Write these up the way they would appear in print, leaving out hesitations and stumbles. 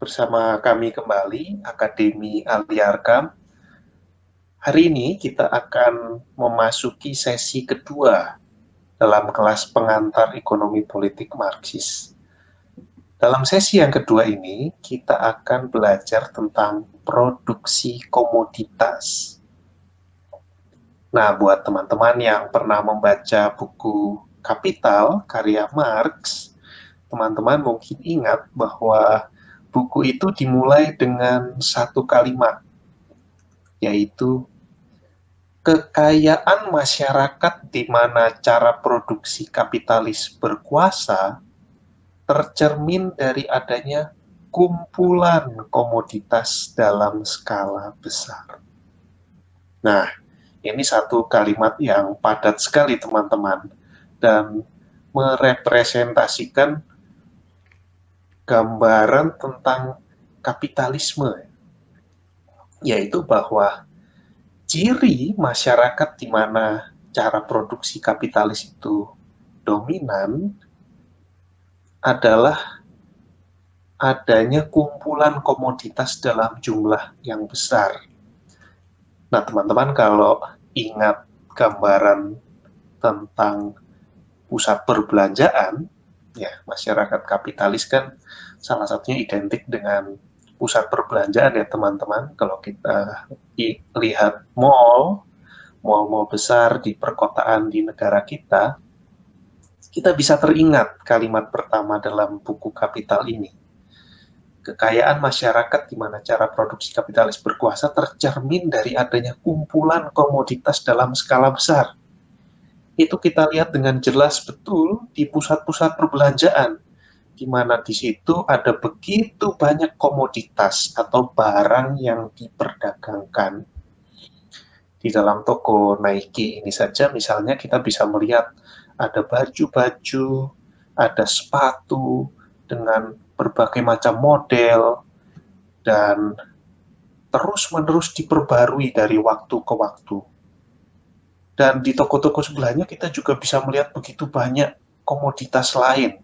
bersama kami kembali, Akademi Aliarkam. Hari ini kita akan memasuki sesi kedua dalam kelas pengantar ekonomi politik Marxis. Dalam sesi yang kedua ini, kita akan belajar tentang produksi komoditas. Nah, buat teman-teman yang pernah membaca buku Kapital, karya Marx, teman-teman mungkin ingat bahwa buku itu dimulai dengan satu kalimat, yaitu kekayaan masyarakat di mana cara produksi kapitalis berkuasa tercermin dari adanya kumpulan komoditas dalam skala besar. Nah, ini satu kalimat yang padat sekali teman-teman dan merepresentasikan gambaran tentang kapitalisme, yaitu bahwa ciri masyarakat di mana cara produksi kapitalis itu dominan adalah adanya kumpulan komoditas dalam jumlah yang besar. Nah, teman-teman kalau ingat gambaran tentang pusat perbelanjaan, ya masyarakat kapitalis kan salah satunya identik dengan pusat perbelanjaan ya teman-teman. Kalau kita lihat mall besar di perkotaan di negara kita bisa teringat kalimat pertama dalam buku Kapital ini. Kekayaan masyarakat di mana cara produksi kapitalis berkuasa tercermin dari adanya kumpulan komoditas dalam skala besar. Itu kita lihat dengan jelas betul di pusat-pusat perbelanjaan, di mana di situ ada begitu banyak komoditas atau barang yang diperdagangkan. Di dalam toko Nike ini saja misalnya kita bisa melihat ada baju-baju, ada sepatu dengan berbagai macam model, dan terus-menerus diperbarui dari waktu ke waktu. Dan di toko-toko sebelahnya kita juga bisa melihat begitu banyak komoditas lain.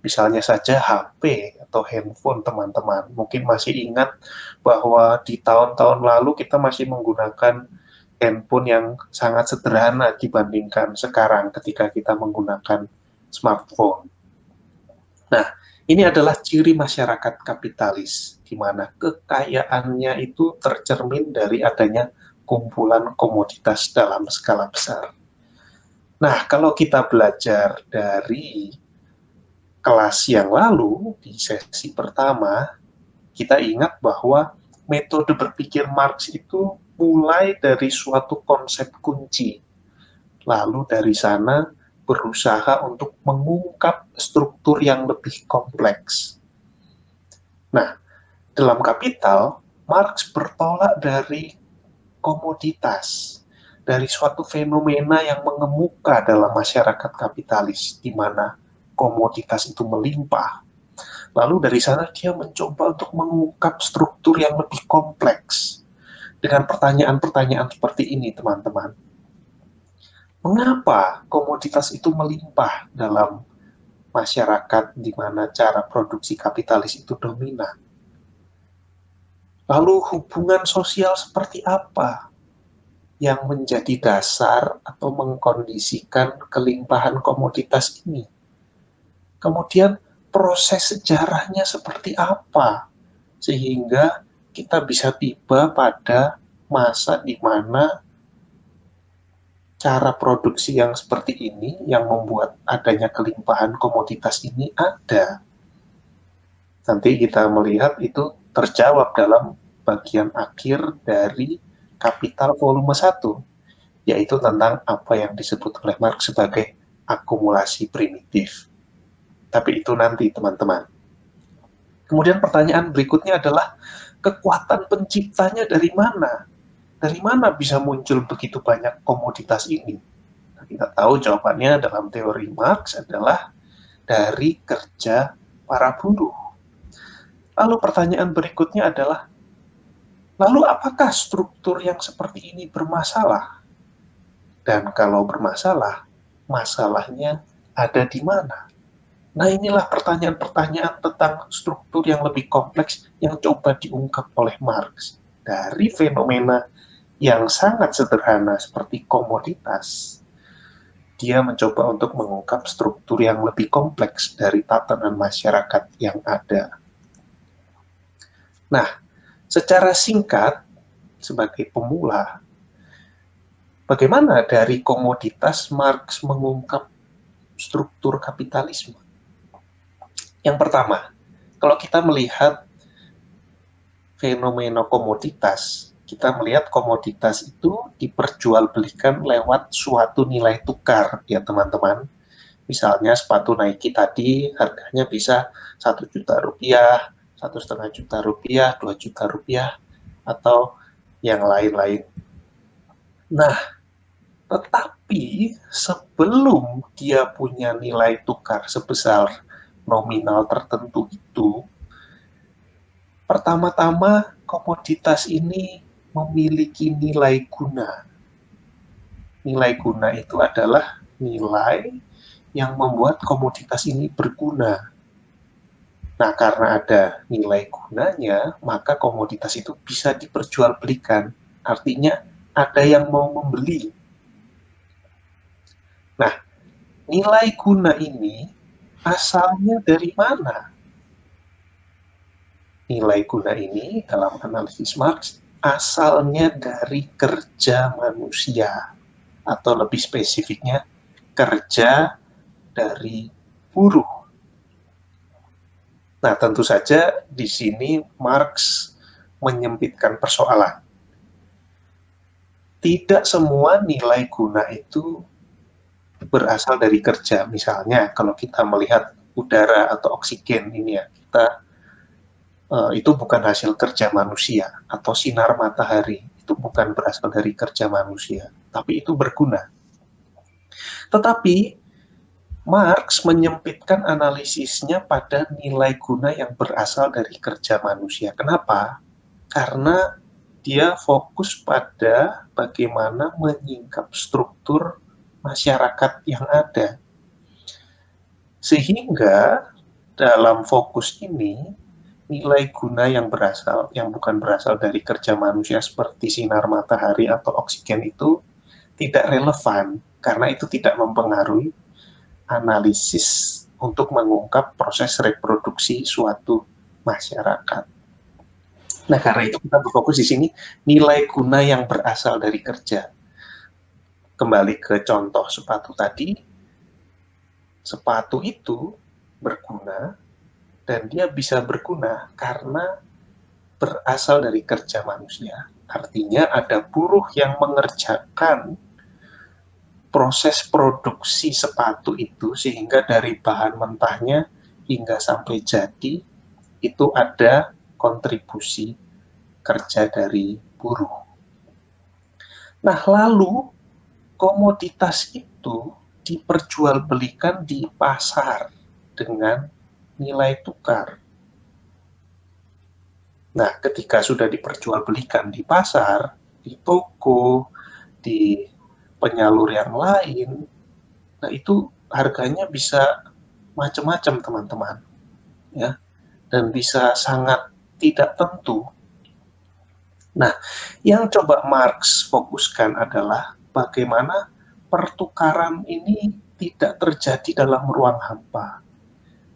Misalnya saja HP atau handphone teman-teman. Mungkin masih ingat bahwa di tahun-tahun lalu kita masih menggunakan handphone yang sangat sederhana dibandingkan sekarang ketika kita menggunakan smartphone. Nah, ini adalah ciri masyarakat kapitalis, di mana kekayaannya itu tercermin dari adanya kumpulan komoditas dalam skala besar. Nah, kalau kita belajar dari kelas yang lalu, di sesi pertama, kita ingat bahwa metode berpikir Marx itu mulai dari suatu konsep kunci. Lalu dari sana berusaha untuk mengungkap struktur yang lebih kompleks. Nah, dalam Kapital, Marx bertolak dari komoditas, dari suatu fenomena yang mengemuka dalam masyarakat kapitalis, di mana komoditas itu melimpah. Lalu dari sana dia mencoba untuk mengungkap struktur yang lebih kompleks dengan pertanyaan-pertanyaan seperti ini, teman-teman. Mengapa komoditas itu melimpah dalam masyarakat di mana cara produksi kapitalis itu dominan? Lalu hubungan sosial seperti apa yang menjadi dasar atau mengkondisikan kelimpahan komoditas ini? Kemudian proses sejarahnya seperti apa sehingga kita bisa tiba pada masa di mana cara produksi yang seperti ini yang membuat adanya kelimpahan komoditas ini ada. Nanti kita melihat itu terjawab dalam bagian akhir dari Kapital volume 1, yaitu tentang apa yang disebut oleh Marx sebagai akumulasi primitif. Tapi itu nanti, teman-teman. Kemudian pertanyaan berikutnya adalah, kekuatan penciptanya dari mana? Dari mana bisa muncul begitu banyak komoditas ini? Nah, kita tahu jawabannya dalam teori Marx adalah dari kerja para buruh. Lalu pertanyaan berikutnya adalah, lalu apakah struktur yang seperti ini bermasalah? Dan kalau bermasalah, masalahnya ada di mana? Nah, inilah pertanyaan-pertanyaan tentang struktur yang lebih kompleks yang coba diungkap oleh Marx. Dari fenomena yang sangat sederhana seperti komoditas, dia mencoba untuk mengungkap struktur yang lebih kompleks dari tatanan masyarakat yang ada. Nah, secara singkat, sebagai pemula, bagaimana dari komoditas Marx mengungkap struktur kapitalisme? Yang pertama, kalau kita melihat fenomena komoditas, kita melihat komoditas itu diperjualbelikan lewat suatu nilai tukar, ya teman-teman. Misalnya sepatu Nike tadi harganya bisa 1 juta rupiah, 1,5 juta rupiah, 2 juta rupiah, atau yang lain-lain. Nah, tetapi sebelum dia punya nilai tukar sebesar nominal tertentu itu, pertama-tama komoditas ini memiliki nilai guna. Nilai guna itu adalah nilai yang membuat komoditas ini berguna. Nah, karena ada nilai gunanya, maka komoditas itu bisa diperjualbelikan. Artinya ada yang mau membeli. Nah, nilai guna ini asalnya dari mana? Nilai guna ini dalam analisis Marx asalnya dari kerja manusia, atau lebih spesifiknya kerja dari buruh. Nah, tentu saja di sini Marx menyempitkan persoalan. Tidak semua nilai guna itu berasal dari kerja. Misalnya, kalau kita melihat udara atau oksigen ini ya, itu bukan hasil kerja manusia, atau sinar matahari itu bukan berasal dari kerja manusia, tapi itu berguna. Tetapi Marx menyempitkan analisisnya pada nilai guna yang berasal dari kerja manusia. Kenapa? Karena dia fokus pada bagaimana menyingkap struktur masyarakat yang ada. Sehingga dalam fokus ini, nilai guna yang bukan berasal dari kerja manusia seperti sinar matahari atau oksigen itu tidak relevan, karena itu tidak mempengaruhi analisis untuk mengungkap proses reproduksi suatu masyarakat. Nah, karena itu kita berfokus di sini nilai guna yang berasal dari kerja. Kembali ke contoh sepatu tadi, sepatu itu berguna dan dia bisa berguna karena berasal dari kerja manusia. Artinya ada buruh yang mengerjakan proses produksi sepatu itu, sehingga dari bahan mentahnya hingga sampai jadi itu ada kontribusi kerja dari buruh. Nah, lalu komoditas itu diperjualbelikan di pasar dengan nilai tukar. Nah, ketika sudah diperjualbelikan di pasar, di toko, di penyalur yang lain, nah itu harganya bisa macam-macam teman-teman, ya, dan bisa sangat tidak tentu. Nah, yang coba Marx fokuskan adalah bagaimana pertukaran ini tidak terjadi dalam ruang hampa,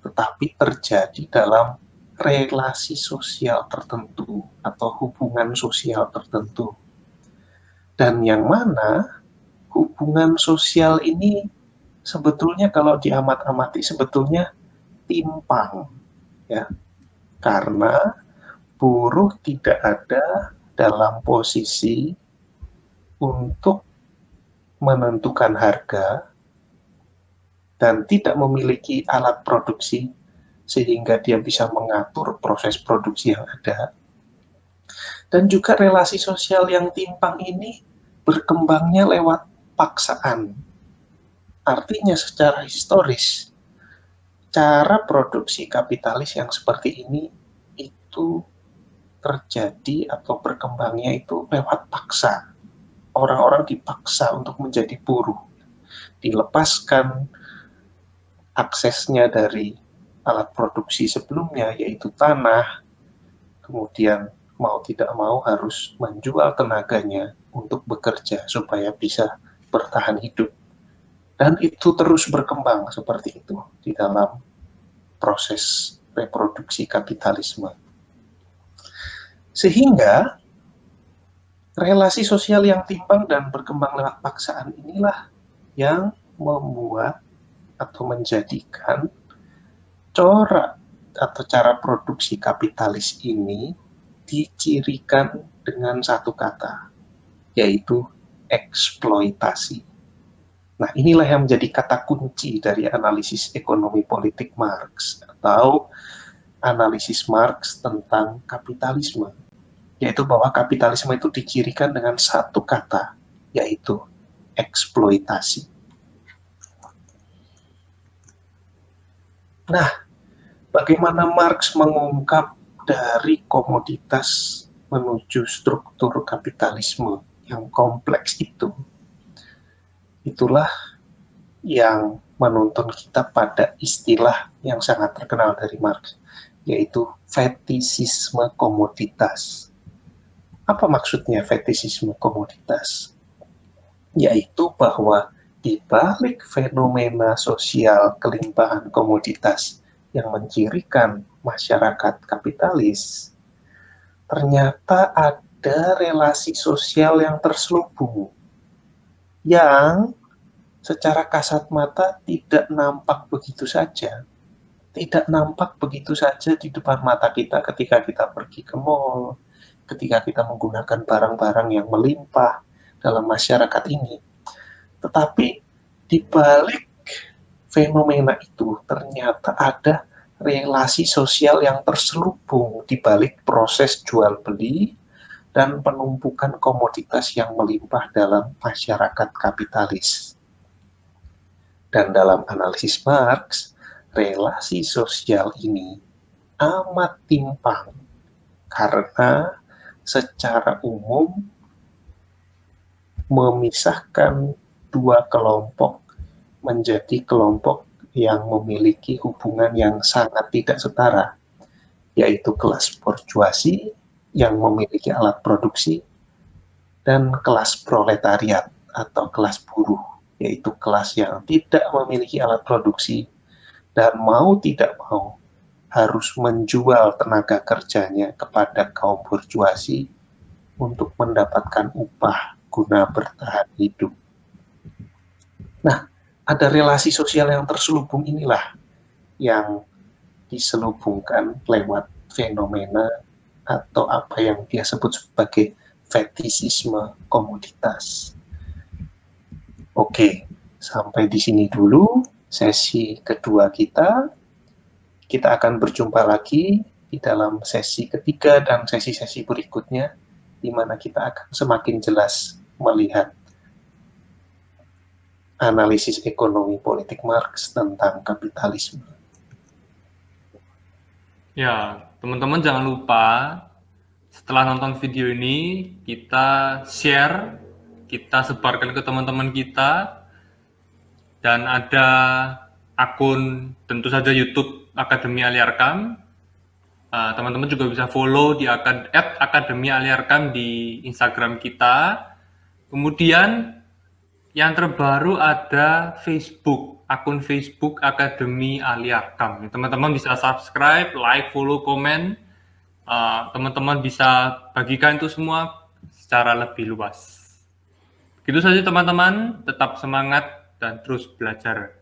tetapi terjadi dalam relasi sosial tertentu atau hubungan sosial tertentu. Dan yang mana hubungan sosial ini sebetulnya kalau diamat-amati sebetulnya timpang, ya, karena buruh tidak ada dalam posisi untuk menentukan harga dan tidak memiliki alat produksi sehingga dia bisa mengatur proses produksi yang ada. Dan juga relasi sosial yang timpang ini berkembangnya lewat paksaan. Artinya secara historis, cara produksi kapitalis yang seperti ini itu terjadi atau berkembangnya itu lewat paksa. Orang-orang dipaksa untuk menjadi buruh, dilepaskan aksesnya dari alat produksi sebelumnya, yaitu tanah, kemudian mau tidak mau harus menjual tenaganya untuk bekerja supaya bisa bertahan hidup. Dan itu terus berkembang seperti itu di dalam proses reproduksi kapitalisme. Sehingga relasi sosial yang timpang dan berkembang lewat paksaan inilah yang membuat atau menjadikan corak atau cara produksi kapitalis ini dicirikan dengan satu kata, yaitu eksploitasi. Nah, inilah yang menjadi kata kunci dari analisis ekonomi politik Marx atau analisis Marx tentang kapitalisme, yaitu bahwa kapitalisme itu dicirikan dengan satu kata, yaitu eksploitasi. Nah, bagaimana Marx mengungkap dari komoditas menuju struktur kapitalisme yang kompleks itu? Itulah yang menuntun kita pada istilah yang sangat terkenal dari Marx, yaitu fetisisme komoditas. Apa maksudnya fetisisme komoditas? Yaitu bahwa di balik fenomena sosial kelimpahan komoditas yang mencirikan masyarakat kapitalis, ternyata ada relasi sosial yang terselubung yang secara kasat mata tidak nampak begitu saja. Tidak nampak begitu saja di depan mata kita ketika kita pergi ke mall, ketika kita menggunakan barang-barang yang melimpah dalam masyarakat ini. Tetapi di balik fenomena itu ternyata ada relasi sosial yang terselubung di balik proses jual beli dan penumpukan komoditas yang melimpah dalam masyarakat kapitalis. Dan dalam analisis Marx, relasi sosial ini amat timpang karena secara umum memisahkan dua kelompok menjadi kelompok yang memiliki hubungan yang sangat tidak setara, yaitu kelas borjuasi yang memiliki alat produksi dan kelas proletariat atau kelas buruh, yaitu kelas yang tidak memiliki alat produksi dan mau tidak mau harus menjual tenaga kerjanya kepada kaum borjuasi untuk mendapatkan upah guna bertahan hidup. Nah, ada relasi sosial yang terselubung inilah yang diselubungkan lewat fenomena atau apa yang dia sebut sebagai fetisisme komoditas. Oke, sampai di sini dulu sesi kedua kita. Kita akan berjumpa lagi di dalam sesi ketiga dan sesi-sesi berikutnya, di mana kita akan semakin jelas melihat analisis ekonomi politik Marx tentang kapitalisme. Ya, teman-teman jangan lupa setelah nonton video ini kita share, kita sebarkan ke teman-teman kita, dan ada akun tentu saja YouTube Akademi Aliarkam. Teman-teman juga bisa follow di @Akademi Aliarkam di Instagram kita. Kemudian yang terbaru ada Facebook, akun Facebook Akademi Aliarkam. Teman-teman bisa subscribe, like, follow, komen. Teman-teman bisa bagikan itu semua secara lebih luas. Gitu saja teman-teman, tetap semangat dan terus belajar.